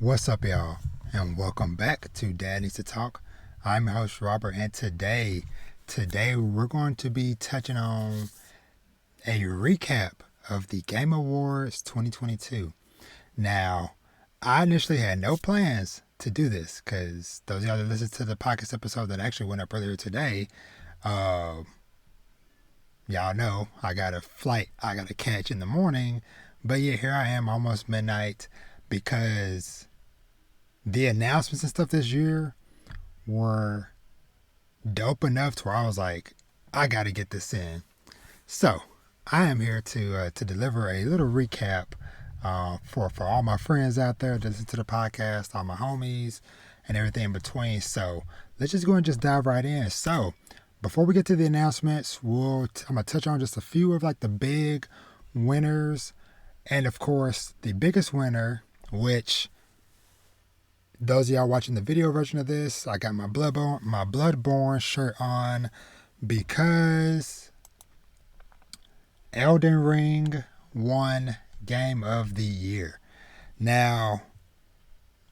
What's up, y'all? And welcome back to Dad Needs to Talk. I'm your host, Robert, and today we're going to be touching on a recap of the Game Awards 2022. Now, I initially had no plans to do this because those of y'all that listened to the podcast episode that actually went up earlier today, y'all know I got a flight I got to catch in the morning. But yeah, here I am almost midnight because the announcements and stuff this year were dope enough to where I was like, I got to get this in. So I am here to deliver a little recap for all my friends out there that listen to the podcast, all my homies, and everything in between. So let's just go and just dive right in. So before we get to the announcements, I'm gonna touch on just a few of like the big winners, and of course the biggest winner, which those of y'all watching the video version of this, I got my Bloodborne shirt on because Elden Ring won Game of the Year. Now,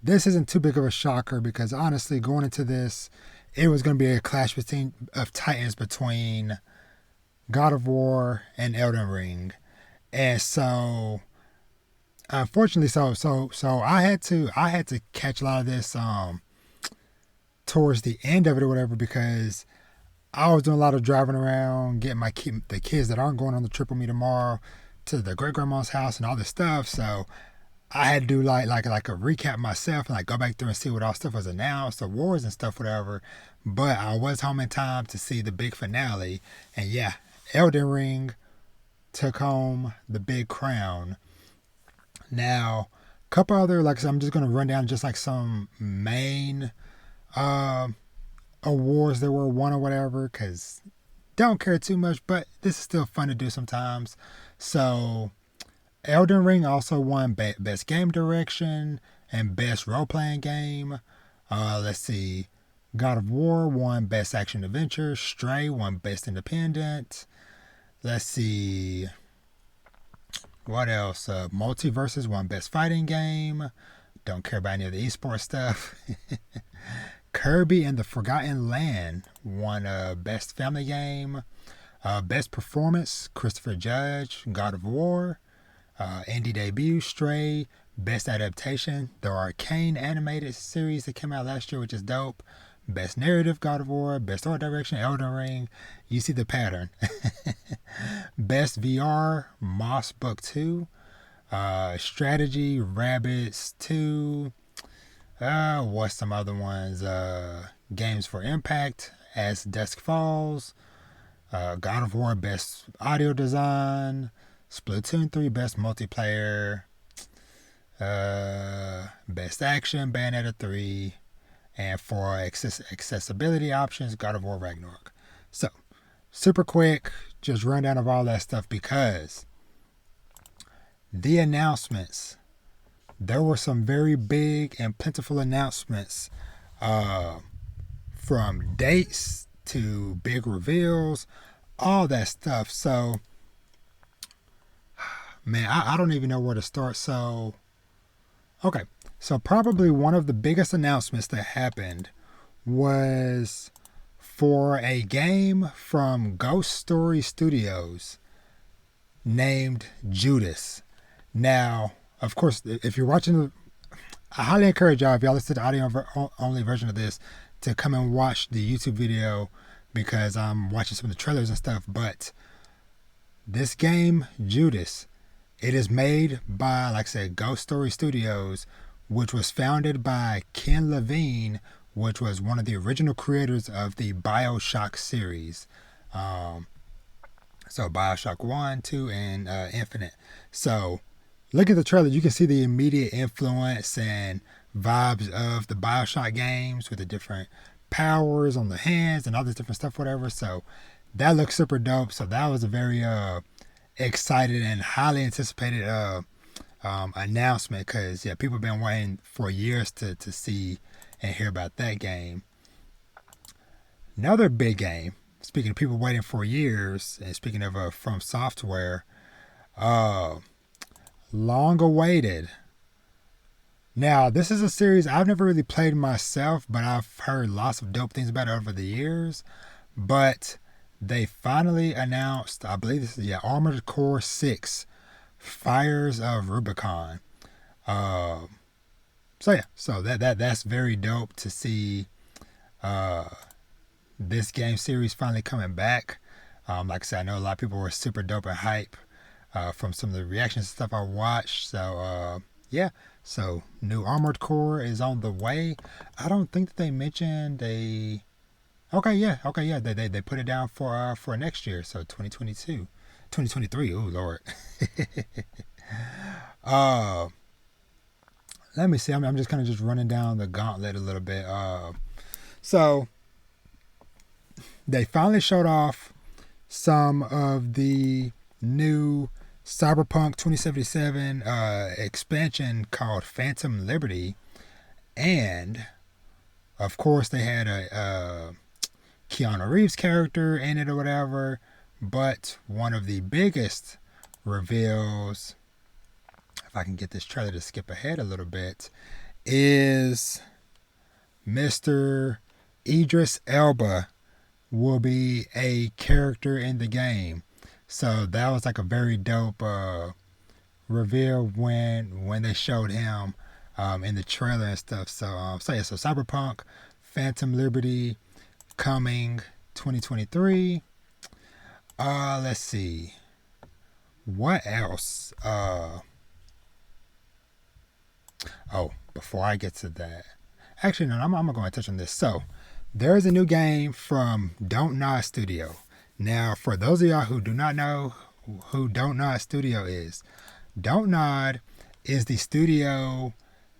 this isn't too big of a shocker because honestly, going into this, it was going to be a clash of titans between God of War and Elden Ring, and so unfortunately, so I had to catch a lot of this towards the end of it or whatever because I was doing a lot of driving around, getting the kids that aren't going on the trip with me tomorrow to the great grandma's house and all this stuff. So I had to do like a recap myself and like go back through and see what all stuff was announced, awards and stuff, whatever. But I was home in time to see the big finale, and yeah, Elden Ring took home the big crown. Now, a couple other, like I said, I'm just going to run down just like some main uh, awards that were won or whatever, because don't care too much, but this is still fun to do sometimes. So, Elden Ring also won Best Game Direction and Best Role Playing Game. Let's see. God of War won Best Action Adventure. Stray won Best Independent. Let's see. What else? Multiverses won Best Fighting Game. Don't care about any of the esports stuff. Kirby and the Forgotten Land won Best Family Game. Best Performance, Christopher Judge, God of War. Indie Debut, Stray. Best Adaptation, the Arcane animated series that came out last year, which is dope. Best Narrative, God of War. Best Art Direction, Elden Ring. You see the pattern. Best VR, Moss Book 2. Strategy, Rabbids 2. What's some other ones? Games for Impact, As Dusk Falls. God of War, Best Audio Design. Splatoon 3, Best Multiplayer. Best Action, Bayonetta 3. And for accessibility options, God of War Ragnarok. So, super quick, just rundown of all that stuff because the announcements, there were some very big and plentiful announcements from dates to big reveals, all that stuff. So, man, I don't even know where to start. So, okay. So probably one of the biggest announcements that happened was for a game from Ghost Story Studios named Judas. Now, of course, if you're watching, I highly encourage y'all, if y'all listen to the audio only version of this, to come and watch the YouTube video because I'm watching some of the trailers and stuff. But this game, Judas, it is made by, like I said, Ghost Story Studios, which was founded by Ken Levine, which was one of the original creators of the Bioshock series. So Bioshock 1, 2, and Infinite. So look at the trailer. You can see the immediate influence and vibes of the Bioshock games with the different powers on the hands and all this different stuff, whatever. So that looks super dope. So that was a very excited and highly anticipated announcement because yeah, people have been waiting for years to see and hear about that game. Another big game, speaking of people waiting for years, and speaking of From Software, long awaited Now, this is a series I've never really played myself, but I've heard lots of dope things about it over the years. But they finally announced, I believe this is, yeah, Armored Core 6 Fires of Rubicon. Uh, so yeah, so that's very dope to see uh, this game series finally coming back. Like I said, I know a lot of people were super dope and hype from some of the reactions and stuff I watched. So yeah, so new Armored Core is on the way. I don't think that they mentioned a. Okay, yeah. They put it down for next year, so 2022, 2023. Oh Lord. uh, Let me see. I'm just kind of just running down the gauntlet a little bit. So they finally showed off some of the new Cyberpunk 2077 expansion called Phantom Liberty, and of course they had a Keanu Reeves character in it or whatever. But one of the biggest reveals, if I can get this trailer to skip ahead a little bit, is Mr. Idris Elba will be a character in the game. So that was like a very dope reveal when they showed him in the trailer and stuff. So yeah, so Cyberpunk, Phantom Liberty coming 2023. Let's see. What else? Oh, before I get to that, actually no, I'm going to touch on this. So there is a new game from Don't Nod Studio. Now, for those of y'all who do not know who Don't Nod Studio is, Don't Nod is the studio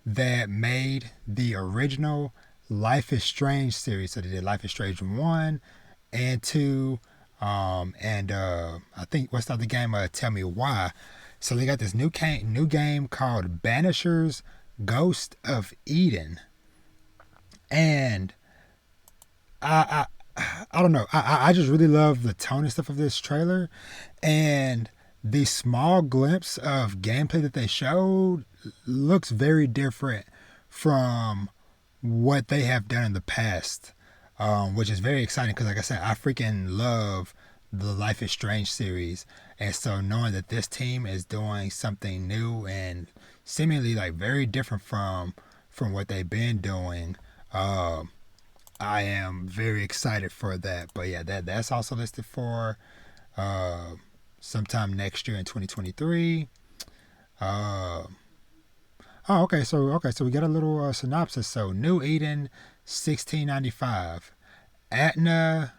that made the original Life is Strange series. So they did Life is Strange 1 and 2. And I think what's the other game? Tell Me Why. So they got this new game called Banishers Ghosts of Eden. And I don't know. I just really love the tone and stuff of this trailer, and the small glimpse of gameplay that they showed looks very different from what they have done in the past, which is very exciting because, like I said, I freaking love the Life is Strange series, and so knowing that this team is doing something new and seemingly like very different from what they've been doing. I am very excited for that. But yeah, that's also listed for uh, sometime next year in 2023. Uh, okay, so we got a little synopsis. So New Eden, 1695. Atna,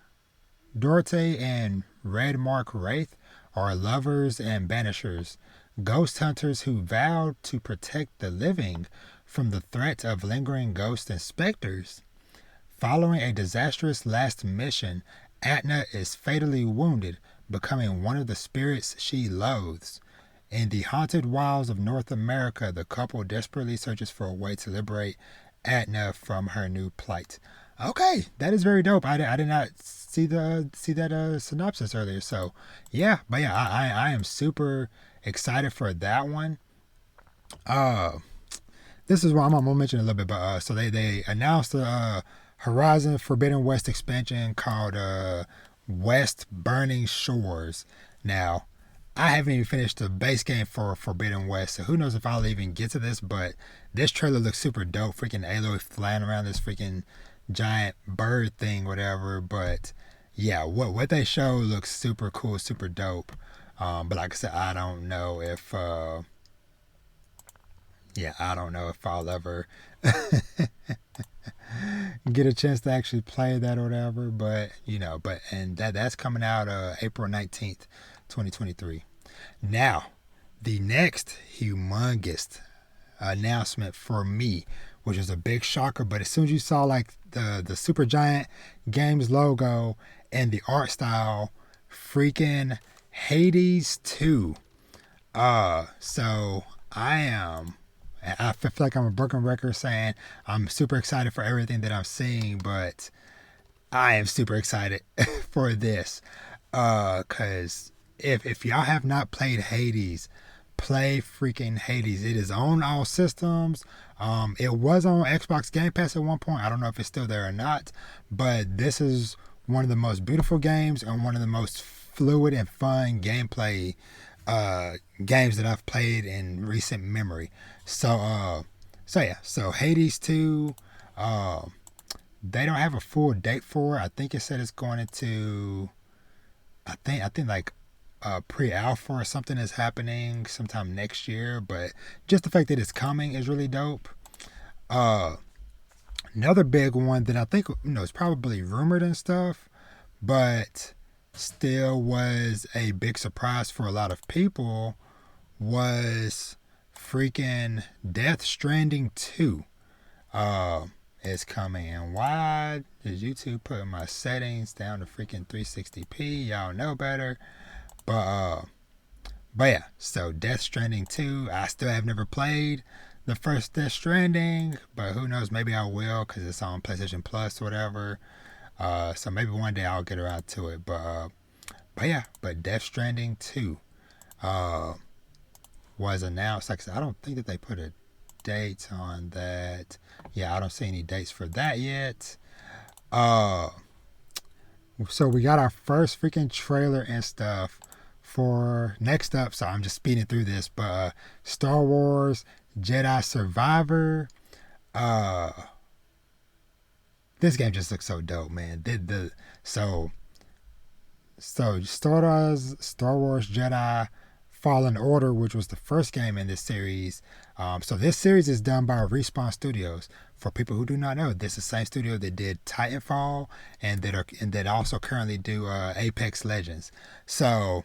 Dorte, and Red Mark Wraith are lovers and banishers, ghost hunters who vowed to protect the living from the threat of lingering ghosts and specters. Following a disastrous last mission, Atna is fatally wounded, becoming one of the spirits she loathes. In the haunted wilds of North America, the couple desperately searches for a way to liberate Atna from her new plight. Okay, that is very dope. I did not see that synopsis earlier, so yeah, but yeah, I am super excited for that one. Uh, this is what I'm gonna mention a little bit, but so they announced the Horizon Forbidden West expansion called West Burning Shores. Now, I haven't even finished the base game for Forbidden West, so who knows if I'll even get to this, but this trailer looks super dope. Freaking Aloy flying around this freaking giant bird thing, whatever. But yeah, what they show looks super cool, super dope. But like I said, I don't know if I don't know if I'll ever get a chance to actually play that or whatever. But and that's coming out April 19th, 2023. Now, the next humongous announcement for me, which is a big shocker, but as soon as you saw like the Supergiant Games logo and the art style, freaking Hades 2. So I feel like I'm a broken record saying I'm super excited for everything that I'm seeing, but I am super excited for this. Cause if y'all have not played Hades, play freaking Hades. It is on all systems. It was on Xbox Game Pass at one point. I don't know if it's still there or not, but this is one of the most beautiful games and one of the most fluid and fun gameplay games that I've played in recent memory. So Hades 2, they don't have a full date for it. I think it said it's going into, I think like pre-alpha or something is happening sometime next year, but just the fact that it's coming is really dope. Another big one that I think is probably rumored and stuff, but still was a big surprise for a lot of people was freaking Death Stranding 2 is coming. And why did YouTube put my settings down to freaking 360p? Y'all know better. But yeah, so Death Stranding 2, I still have never played the first Death Stranding, but who knows, maybe I will because it's on PlayStation Plus or whatever. So maybe one day I'll get around to it. But Death Stranding 2 was announced. Like I said, I don't think that they put a date on that. Yeah, I don't see any dates for that yet. So we got our first freaking trailer and stuff for next up. So I'm just speeding through this, but Star Wars Jedi Survivor. This game just looks so dope, man. So Star Wars Jedi Fallen Order, which was the first game in this series. So this series is done by Respawn Studios. For people who do not know, this is the same studio that did Titanfall and that also currently do Apex Legends. So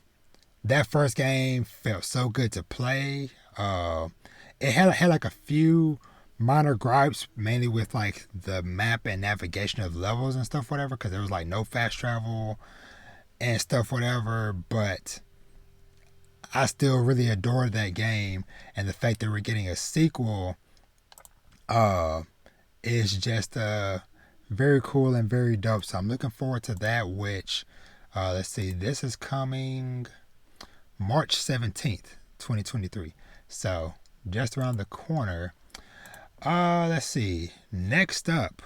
that first game felt so good to play. It had like a few minor gripes, mainly with like the map and navigation of levels and stuff, whatever, because there was like no fast travel and stuff, whatever. But I still really adored that game, and the fact that we're getting a sequel is just very cool and very dope. So I'm looking forward to that, which let's see, this is coming March 17th, 2023. So just around the corner. Let's see. Next up,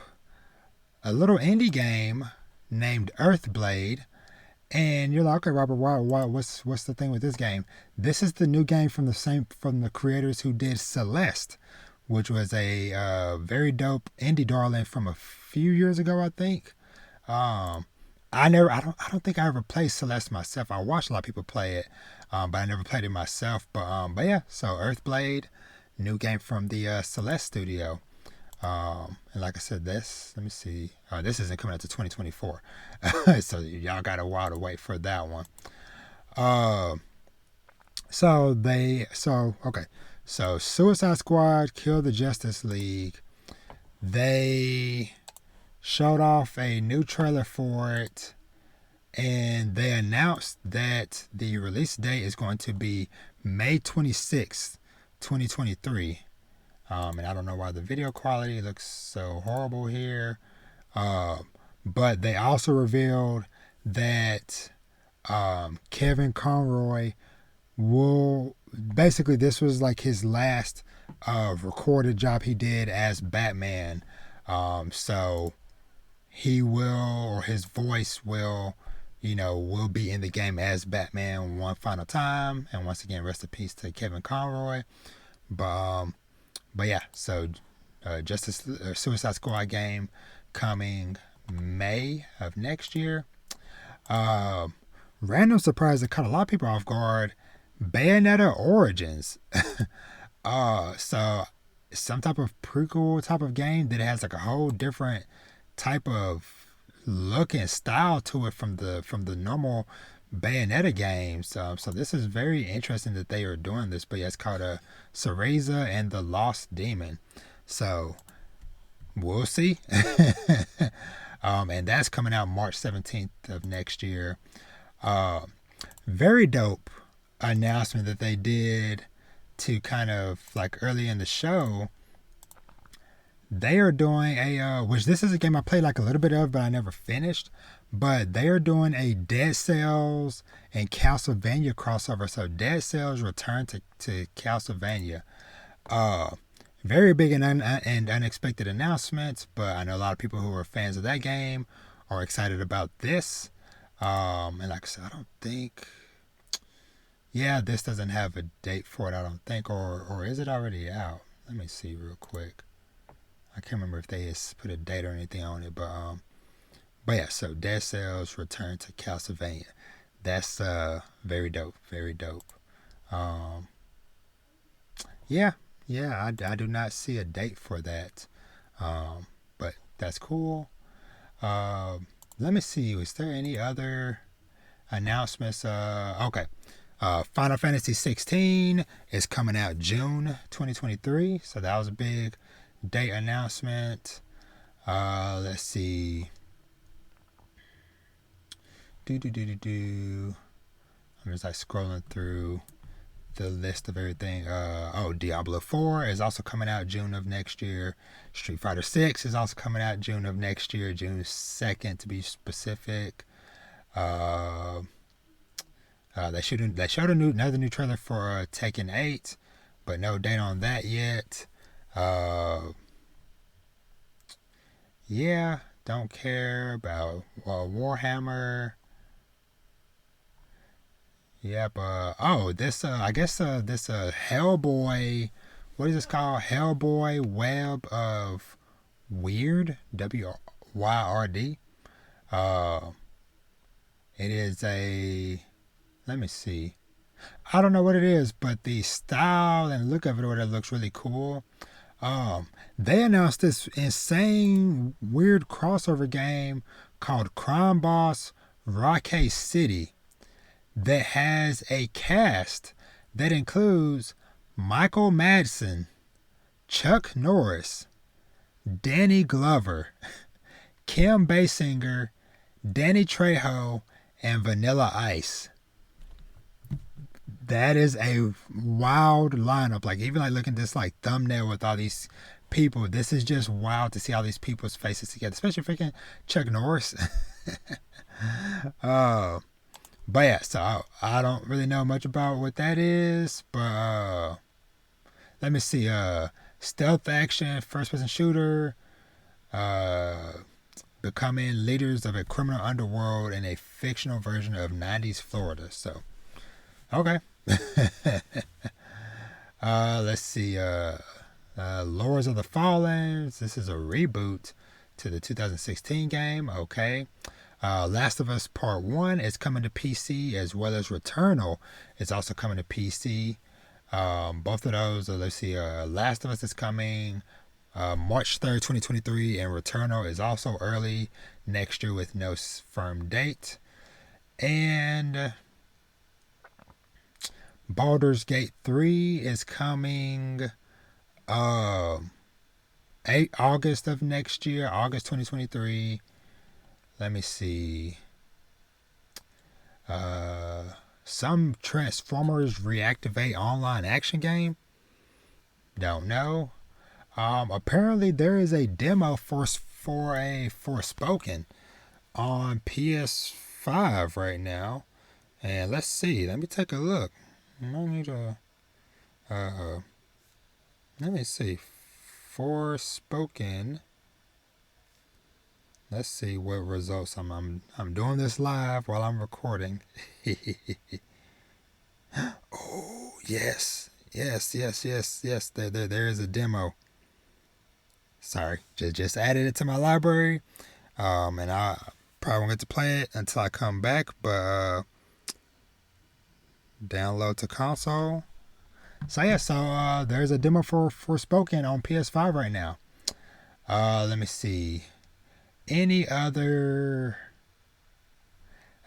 a little indie game named Earthblade. And you're like, okay, Robert, what's the thing with this game? This is the new game from the creators who did Celeste, which was a very dope indie darling from a few years ago, I think. I don't think I ever played Celeste myself. I watched a lot of people play it, but I never played it myself. But yeah, so Earthblade, new game from the Celeste studio. And like I said, let me see. This isn't coming out to 2024, so y'all got a while to wait for that one. So Suicide Squad killed the Justice League. They showed off a new trailer for it, and they announced that the release date is going to be May 26th, 2023. And I don't know why the video quality looks so horrible here. But they also revealed that Kevin Conroy will... Basically, this was like his last recorded job he did as Batman. So he will, or his voice will be in the game as Batman one final time. And once again, rest in peace to Kevin Conroy. But yeah, so Suicide Squad game coming May of next year. Random surprise that caught a lot of people off guard. Bayonetta Origins. So some type of prequel type of game that has like a whole different type of look and style to it from the normal Bayonetta games. So this is very interesting that they are doing this. But yeah, it's called Cereza and the Lost Demon. So we'll see. And that's coming out March 17th of next year. Very dope announcement that they did to kind of like early in the show. they are doing a which this is a game I played like a little bit of, but I never finished. But they are doing a Deadcells and Castlevania crossover. So Deadcells return to Castlevania. Uh, Very big and unexpected announcements, but I know a lot of people who are fans of that game are excited about this. And like I said, I don't think, yeah, this doesn't have a date for it. I don't think, or is it already out? Let me see real quick. I can't remember if they put a date or anything on it, but yeah. So Deadcells return to Castlevania. That's very dope, very dope. Um, yeah, yeah. I do not see a date for that, but that's cool. Let me see. Was there any other announcements? Okay. Final Fantasy 16 is coming out June 2023. So that was a big date announcement. Let's see. I'm just like scrolling through the list of everything. Diablo 4 is also coming out June of next year. Street Fighter 6 is also coming out June of next year, June 2nd to be specific. They showed another new trailer for Tekken 8, but no date on that yet. Yeah, don't care about Warhammer. Yep. This I guess this Hellboy. What is this called? Hellboy Web of Weird. WYRD. Uh, it is a. Let me see. I don't know what it is, but the style and look of it looks really cool. They announced this insane, weird crossover game called Crime Boss Rocky City that has a cast that includes Michael Madsen, Chuck Norris, Danny Glover, Kim Basinger, Danny Trejo, and Vanilla Ice. That is a wild lineup. Like even like looking at this like thumbnail with all these people, this is just wild to see all these people's faces together, especially freaking Chuck Norris. uh, but yeah, so I don't really know much about what that is, but let me see. Stealth action, first person shooter, uh, becoming leaders of a criminal underworld in a fictional version of 90s Florida. So, okay. Let's see. Lords of the Fallen. This is a reboot to the 2016 game. Okay. Last of Us Part 1 is coming to PC, as well as Returnal is also coming to PC. Both of those, let's see, Last of Us is coming March 3rd, 2023, and Returnal is also early next year with no firm date. And Baldur's Gate 3 is coming 8 August of next year, August 2023. Let me see. Some Transformers Reactivate online action game. Don't know. Apparently there is a demo for a Forspoken on PS5 right now. And let's see. Let me take a look. I need to. Let me see. Forspoken. Let's see what results. I'm doing this live while I'm recording. Oh yes. There is a demo. Sorry, just added it to my library. And I probably won't get to play it until I come back. But download to console. So yeah, there's a demo for Forspoken on PS5 right now. Let me see. Any other?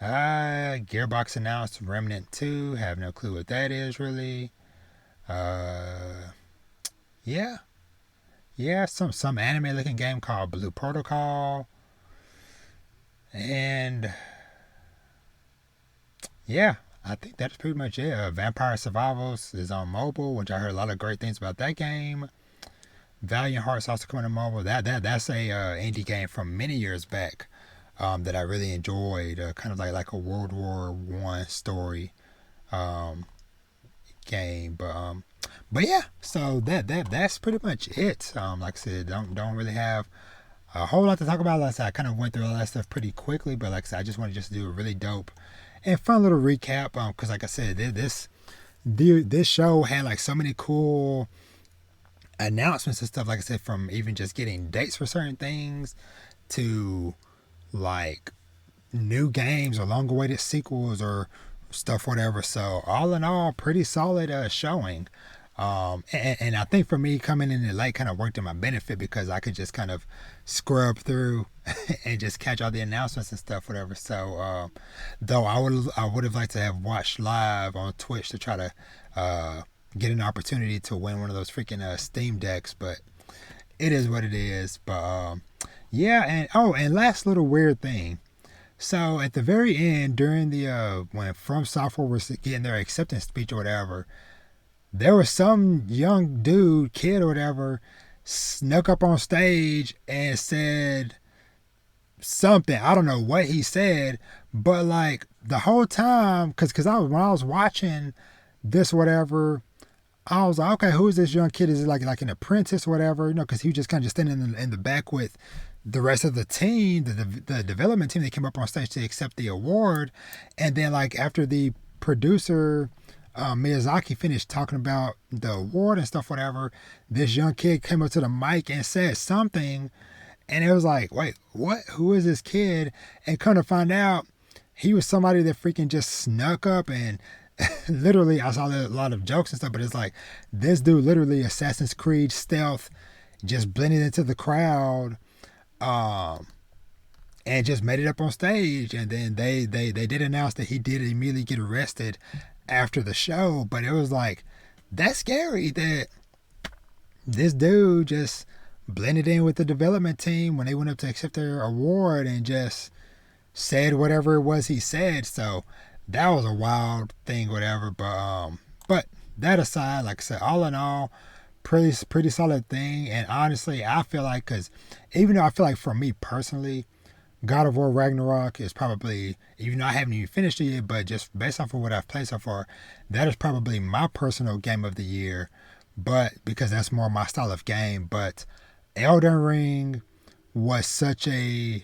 Gearbox announced Remnant 2. Have no clue what that is really. Yeah, some anime looking game called Blue Protocol. And yeah, I think that's pretty much it. Vampire Survivals is on mobile, which I heard a lot of great things about that game. Valiant Hearts also coming to mobile. That's a indie game from many years back that I really enjoyed. Kind of like a World War I story um, game, but yeah. So that's pretty much it. Like I said, don't really have a whole lot to talk about. Like I said, I kind of went through all that stuff pretty quickly, but like I said, I just want to just do a really dope and fun little recap. Because like I said, this show had like so many cool announcements and stuff. Like I said, from even just getting dates for certain things to like new games or long awaited sequels or stuff, whatever. So all in all, pretty solid showing. And I think for me coming in late kind of worked in my benefit because I could just kind of scrub through and just catch all the announcements and stuff, whatever. So though I would have liked to have watched live on Twitch to try to get an opportunity to win one of those freaking Steam decks, but it is what it is. But yeah, and last little weird thing. So at the very end, during the when From Software was getting their acceptance speech or whatever, there was some young dude, kid or whatever, snuck up on stage and said something. I don't know what he said, but like the whole time, because when I was watching this whatever, I was like, okay, who is this young kid? Is it like an apprentice or whatever? Because he was just kind of just standing in the back with the rest of the team, the development team. They came up on stage to accept the award, and then like after the producer Miyazaki finished talking about the award and stuff, whatever, this young kid came up to the mic and said something, and it was like, wait, what? Who is this kid? And come to find out, he was somebody that freaking just snuck up and literally, I saw a lot of jokes and stuff, but it's like this dude literally Assassin's Creed stealth, just blended into the crowd, um, and just made it up on stage. And then they did announce that he did immediately get arrested after the show, but it was like that's scary that this dude just blended in with the development team when they went up to accept their award and just said whatever it was he said. So that was a wild thing, whatever. But that aside, like I said, all in all, pretty solid thing. And honestly, I feel like because even though I feel like for me personally, God of War Ragnarok is probably, even though I haven't even finished it yet, but just based off of what I've played so far, that is probably my personal game of the year. But because that's more my style of game. But Elden Ring was such a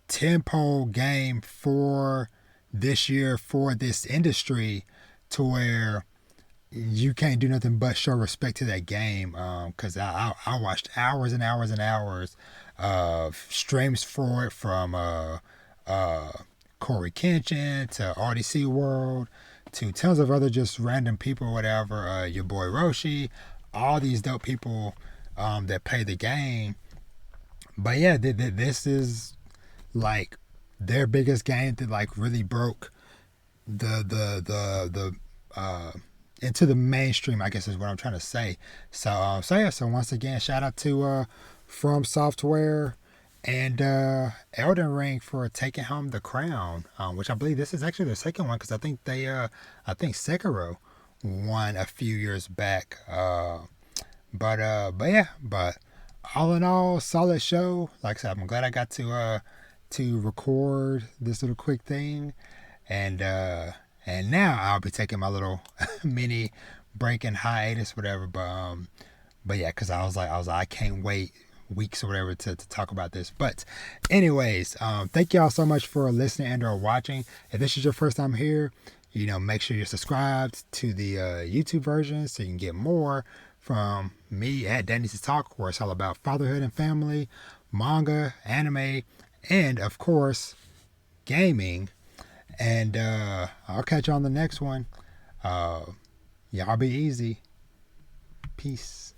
tempo game for this year for this industry to where you can't do nothing but show respect to that game. Because I watched hours and hours and hours of streams for it from Corey Kenshin to RDC World to tons of other just random people, whatever. Your boy Roshi, all these dope people that play the game. But yeah, this is like their biggest game that like really broke the into the mainstream, I guess is what I'm trying to say. So once again, shout out to From Software and Elden Ring for taking home the crown, which I believe this is actually their second one because I think Sekiro won a few years back. But yeah, but all in all, solid show. Like I said, I'm glad I got to record this little quick thing, and now I'll be taking my little mini break and hiatus, whatever. But yeah, because I can't wait weeks or whatever to talk about this. But anyways, thank y'all so much for listening and or watching. If this is your first time here, make sure you're subscribed to the YouTube version so you can get more from me at Danny's Talk, where it's all about fatherhood and family, manga, anime, and of course, gaming. And I'll catch you on the next one. Y'all be easy. Peace.